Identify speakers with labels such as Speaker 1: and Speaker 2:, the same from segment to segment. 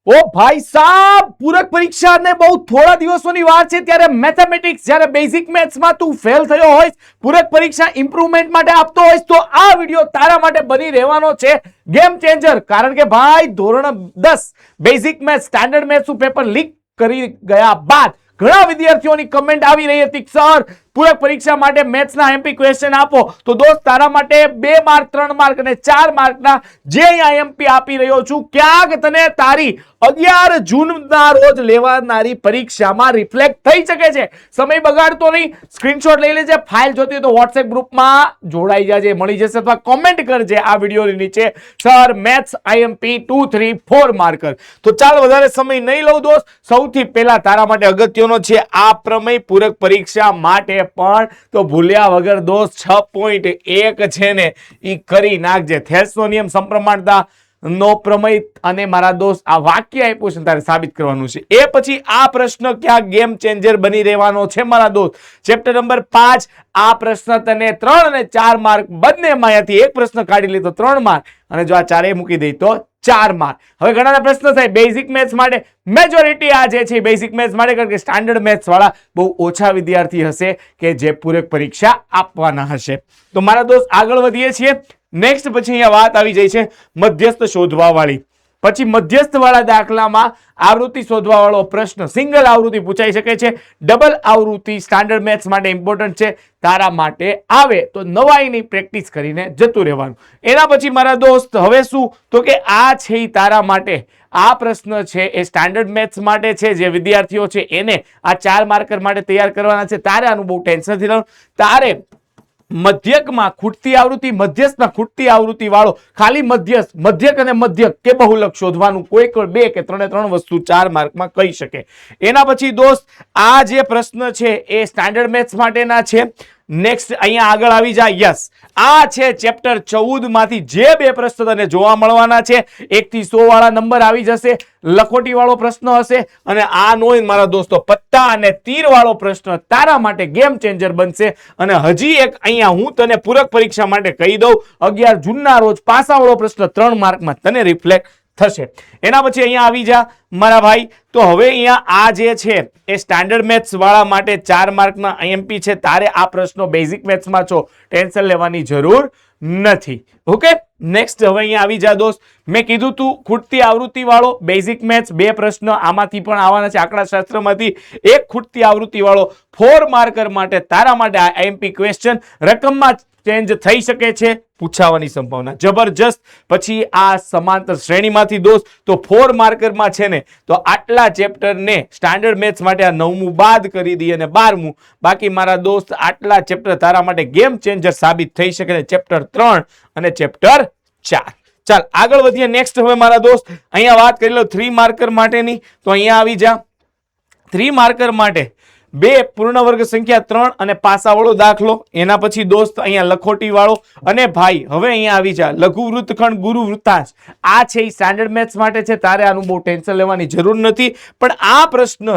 Speaker 1: ઓ ભાઈ સાહેબ, પૂરક પરીક્ષાને બહુ થોડા દિવસોની વાર છે ત્યારે મેથેમેટિક્સ જ્યારે બેઝિક મેથ્સમાં તું ફેલ થયો હોય, પૂરક પરીક્ષા ઇમ્પ્રુવમેન્ટ માટે આપતો હોય તો આ વિડિયો તારા માટે બની રહેવાનો છે ગેમ ચેન્જર. કારણ કે ભાઈ ધોરણ 10 બેઝિક મેથ્સ સ્ટાન્ડર્ડ મેથ્સનું પેપર લીક કરી ગયા બાદ ઘણા વિદ્યાર્થીઓની કમેન્ટ આવી રહી હતી, સર પૂરક પરીક્ષા માટે મેથ્સના એમપી ક્વેશ્ચન આપો. તો દોસ્ત તારા માટે 2 માર્ક 3 માર્ક અને 4 માર્કના જે અહીંયા એમપી આપી રહ્યો છું, ક્યાંક તને તારી 11 જૂનના રોજ લેવાનારી પરીક્ષામાં રિફ્લેક્ટ થઈ શકે છે. સમય બગાડતો નહીં, સ્ક્રીનશોટ લઈ લેજે, ફાઇલ જોતી હોય તો વોટ્સએપ ગ્રુપમાં જોડાઈ જાજે, મળી જશે, અથવા કોમેન્ટ કરજે આ વિડીયોની નીચે, સર મેથ્સ આઈએમપી 2 3 4 માર્કર. તો ચાલ વધારે સમય નહીં લઉં દોસ્ત, સૌથી પહેલા તારા માટે અગત્યનો છે આ પ્રમેય પૂરક પરીક્ષા માટે પણ તો ભૂલ્યા વગર દોસ્ત 6.1 છે ને ઈ કરી નાખજે. થેલ્સનો નિયમ, સમપ્રમાણતા નો પ્રમેય અને મારા દોસ્ત આ વાક્ય આપ્યું છે તારે સાબિત કરવાનું છે. એ પછી આ પ્રશ્ન ક્યાં ગેમ ચેન્જર બની રહેવાનો છે મારા દોસ્ત. ચેપ્ટર નંબર 5 આ પ્રશ્ન તને 3 અને 4 માર્ક બંનેમાંથી એક પ્રશ્ન કાઢી લે તો 3 માર્ક, અને જો આ ચારેય મૂકી દઈ તો 4 માર્ક. હવે ઘણા પ્રશ્ન થાય બેઝિક મેથ્સ માટે, મેજોરિટી આ જે છે બેઝિક મેથ્સ માટે, કારણ કે સ્ટાન્ડર્ડ મેથ્સ વાળા બહુ ઓછા વિદ્યાર્થી હશે કે જે પૂરક પરીક્ષા આપવાના હશે. તો મારા દોસ્ત આગળ વધીએ છીએ. નેક્સ્ટ પછી અહીંયા વાત આવી જાય છે મધ્યસ્થ શોધવા વાળી. પછી મધ્યસ્થ વાળા દાખલામાં આવૃત્તિ શોધવા વાળો પ્રશ્ન સિંગલ આવૃત્તિ પૂછાઈ શકે છે. ડબલ આવૃત્તિ સ્ટાન્ડર્ડ મેથ્સ માટે ઇમ્પોર્ટન્ટ છે, તારા માટે આવે તો નવાઈની પ્રેક્ટિસ કરીને જતું રહેવાનું. એના પછી મારા દોસ્ત હવે શું, તો કે આ છે તારા માટે આ પ્રશ્ન છે એ સ્ટાન્ડર્ડ મેથ્સ માટે છે, જે વિદ્યાર્થીઓ છે એને આ 4 માર્કર માટે તૈયાર કરવાના છે. તારે આનું બહુ ટેન્શન નથી લેવાનું. તારે મધ્યકમાં ખૂટતી આવૃત્તિ, મધ્યસ્થમાં ખૂટતી આવૃત્તિ વાળો ખાલી મધ્યસ્થ, મધ્યક અને મધ્યક કે બહુલક શોધવાનું. કોઈ 2 કે 3 વસ્તુ 4 માર્કમાં કહી શકે. એના પછી દોસ્ત આ જે પ્રશ્ન છે એ સ્ટાન્ડર્ડ મેથ્સ માટેના છે. નેક્સ્ટ અહીંયા આગળ આવી જાય. યસ, આ છે ચેપ્ટર 14 માંથી જે 2 પ્રશ્ન તને જોવા મળવાના છે. 1 થી 100 વાળા નંબર આવી જશે, લખોટી વાળો પ્રશ્ન હશે, અને આ નો મારા દોસ્તો પત્તા અને તીર વાળો પ્રશ્ન તારા માટે ગેમ ચેન્જર બનશે. અને હજી એક અહીંયા હું તને પૂરક પરીક્ષા માટે કહી દઉં, 11 જૂનના રોજ પાસા વાળો પ્રશ્ન 3 માર્કમાં તને રિફ્લેક્ટ થશે. એના પછી અહીંયા આવી જા મારા ભાઈ. તો હવે અહીંયા આ જે છે એ સ્ટાન્ડર્ડ મેથ્સ વાળા માટે 4 માર્કના આઈએમપી છે. તારે આ પ્રશ્નો બેઝિક મેથ્સમાં છો, ટેન્શન લેવાની જરૂર નથી. ઓકે, નેક્સ્ટ હવે અહીંયા આવી જા દોસ્ત. મેં કીધું તું ખૂટતી આવૃત્તિ વાળો બેઝિક મેથ્સ 2 પ્રશ્ન આમાંથી પણ આવવાના છે, આંકડાશાસ્ત્રમાંથી એક ખૂટતી આવૃત્તિ વાળો 4 માર્કર માટે તારા માટે આ આઈએમપી ક્વેશ્ચન રકમમાં ચેન્જ થઈ શકે છે, પૂછાવાની સંભાવના જબરજસ્ત. પછી આ સમાંતર શ્રેણીમાંથી દોસ્ત તો 4 માર્કરમાં છે ને તો આટલા ચેપ્ટરને સ્ટાન્ડર્ડ મેથ્સ માટે આ 9મું બાદ કરી દઈએ અને 12મું, બાકી મારા દોસ્ત આટલા ચેપ્ટર તારા માટે ગેમ ચેન્જર સાબિત થઈ શકે છે. ચેપ્ટર 3 અને ચેપ્ટર 4. ચાલ આગળ વધીએ. નેક્સ્ટ હવે મારા દોસ્ત અહીંયા વાત કરી લો 3 માર્કર માટેની. તો અહીંયા આવી જા. 3 માર્કર માટે 2 પૂર્ણ વર્ગ સંખ્યા 3 અને પાસા વાળો દાખલો. એના પછી દોસ્ત અહીંયા લખોટી વાળો, અને ભાઈ હવે અહીંયા આવી જા લઘુ વૃત્તખંડ ગુરુ વૃત્તાંશ. આ છે એ સ્ટાન્ડર્ડ મેથ્સ માટે છે, તારે આનું બહુ ટેન્શન લેવાની જરૂર નથી. પણ આ પ્રશ્ન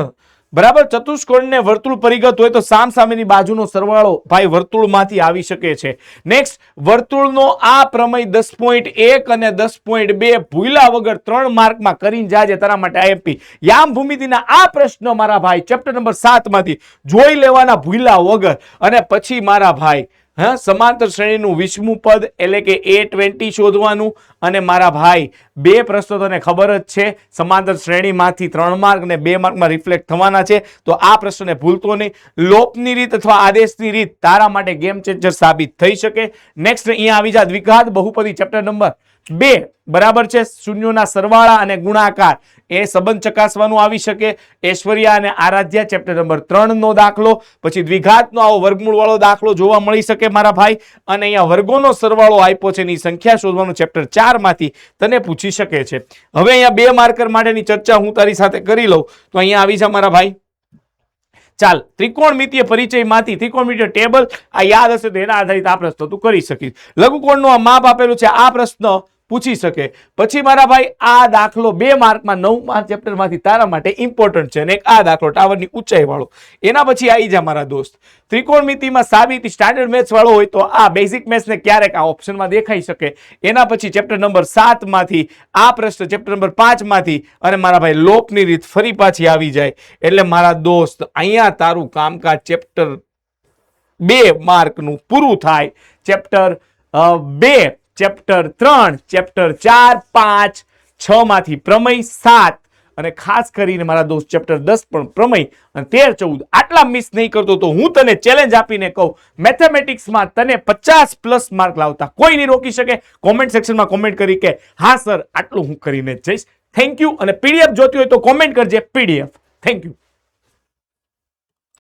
Speaker 1: બરાબર ચતુષ્કોણ ને વર્તુળ પરિગત હોય તો સામસામેની બાજુનો સરવાળો ભાઈ વર્તુળમાંથી આવી શકે છે. નેક્સ્ટ વર્તુળનો આ પ્રમેય 10.1 અને 10.2 ભૂલા વગર 3 માર્કમાં કરીને જાજે, તારા માટે આઈએમપી. યામ ભૂમિતિના આ પ્રશ્ન મારા ભાઈ ચેપ્ટર નંબર 7 માંથી જોઈ લેવાના ભૂલા વગર. અને પછી મારા ભાઈ સમાંતર શ્રેણીનું 20મું પદ એટલે કે A20 શોધવાનું. અને મારા ભાઈ 2 પ્રશ્નો તને ખબર જ છે, સમાંતર શ્રેણીમાંથી 3 માર્ક અને 2 માર્કમાં રિફ્લેક્ટ થવાના છે. તો આ પ્રશ્નને ભૂલતો નહીં. લોપની રીત અથવા આદેશની રીત તારા માટે ગેમ ચેન્જર સાબિત થઈ શકે. નેક્સ્ટ અહીંયા આવી જા દ્વિઘાત બહુપદી ચેપ્ટર નંબર 2 બરાબર છે, શૂન્યોના સરવાળા અને ગુણાકાર એ સંબંધ ચકાસવાનું આવી શકે. ઐશ્વર્યા અને આરાધ્યા ચેપ્ટર નંબર 3 નો દાખલો. પછી દ્વિઘાતનો આવો વર્ગમૂળ વાળો દાખલો જોવા મળી શકે મારા ભાઈ. અને અહીંયા વર્ગોનો સરવાળો આપ્યો છે, એની સંખ્યા શોધવાનું ચેપ્ટર 4 માંથી તને પૂછી શકે છે. હવે અહીંયા 2 માર્કર માટેની ચર્ચા હું તારી સાથે કરી લઉં. તો અહીંયા આવી જા મારા ભાઈ. ચાલ ત્રિકોણમિતીય પરિચયમાંથી ત્રિકોણમિતીય ટેબલ આ યાદ હશે તો એના આધારિત આ પ્રશ્ન તું કરી શકીશ. લઘુકોણનું આ માપ આપેલું છે, આ પ્રશ્ન પૂછી શકે. પછી મારા ભાઈ આ દાખલો 2 માર્કમાં 9 માર્ક ચેપ્ટરમાંથી તારા માટે ઇમ્પોર્ટન્ટ છે અને એક આ દાખલો ટાવરની ઊંચાઈ વાળો. એના પછી આવી જા મારા દોસ્ત, ત્રિકોણમિતિમાં સાબિતી સ્ટાન્ડર્ડ મેથ્સ વાળો હોય તો આ બેઝિક મેથ્સ ને ક્યારેક આ ઓપ્શનમાં દેખાઈ શકે. એના પછી ચેપ્ટર નંબર 7 માંથી આ પ્રશ્ન, ચેપ્ટર નંબર 5 માંથી, અને મારા ભાઈ લોપની રીત ફરી પાછી આવી જાય. એટલે મારા દોસ્ત અહીંયા તારું કામકાજ ચેપ્ટર 2 માર્કનું પૂરું થાય. ચેપ્ટર 2, ચેપ્ટર 3, ચેપ્ટર 4, 5, 6 માંથી પ્રમેય, 7 અને ખાસ કરીને મારા દોસ્ત ચેપ્ટર 10 પણ પ્રમેય અને 13, 14 આટલા મિસ નહીં કરતો તો હું તને ચેલેન્જ આપીને કહું, મેથેમેટિક્સમાં તને 50+ માર્ક લાવતા કોઈ નહીં રોકી શકે. કોમેન્ટ સેક્શનમાં કોમેન્ટ કરી કે હા સર આટલું હું કરીને જઈશ. Thank you. અને પીડીએફ જોતી હોય તો કોમેન્ટ કરજે PDF. Thank you.